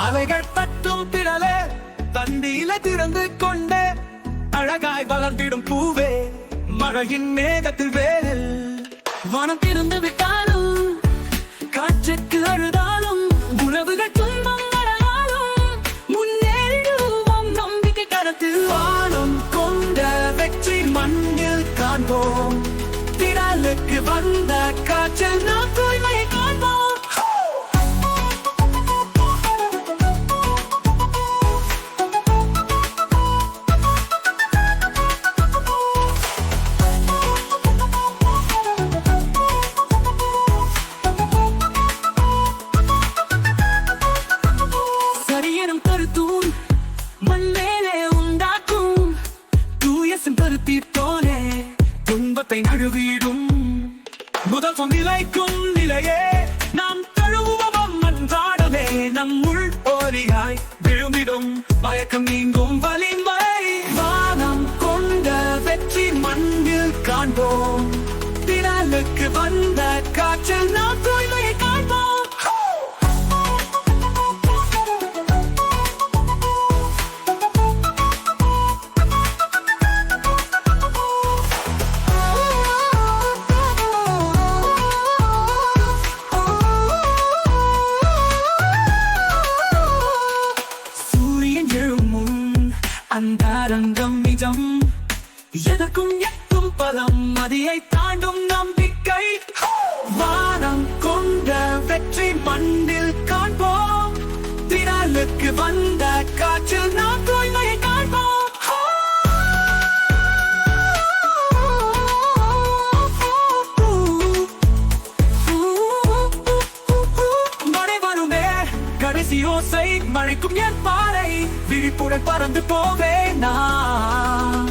அவைகள் பற்றும் திரளே தண்ணீல திறந்து கொண்டே அழகாய் வளர்ந்திடும் பூவே மழையின் மேகத்தில் வேலில் மனம் திறந்து விட்டாலும் காற்றுக்கு அழுதாலும் உறவுகள் துன்பங்களாலும் முன்னேறிடுவோம் நம்பிக்கை கரத்தில் வானம் கொண்ட வெற்றி மண்ணில் காண்போம் திடலுக்கு வந்த காற்றில் நாம் தூய்மையை காண்போம். சரியனும் கருத்தூன் மண்ணேலே உண்டாக்கும் தூய செம்பருத்தி போலே துன்பத்தை நழுவிடும் முதல் நிலைக்கும் நிலையே நாம் தழுவுவோம் அன்றாடவே நம் உள் ஓரியாய் விழுந்திடும் மயக்கம் நீங்கும் வலிமை வானம் கொண்ட வெற்றி மண்ணில் காண்போம் திடலுக்கு வந்த காற்றில் நாம் தூய்மையை காண்போம். அந்தாரங்கம் நிஜம் எதற்கும் எட்டும் பலம் மதியை தாண்டும் நம்பிக்கை வானம் கொண்ட வெற்றி மண்ணில் காண்போம் திடலுக்கு வந்த காற்றில் நாம் தூய்மையை காண்போம். மழை வருமே கடைசி ஓசை மழைக்கும் என் பாறை விழிப்புடன் பறந்து போவே நான்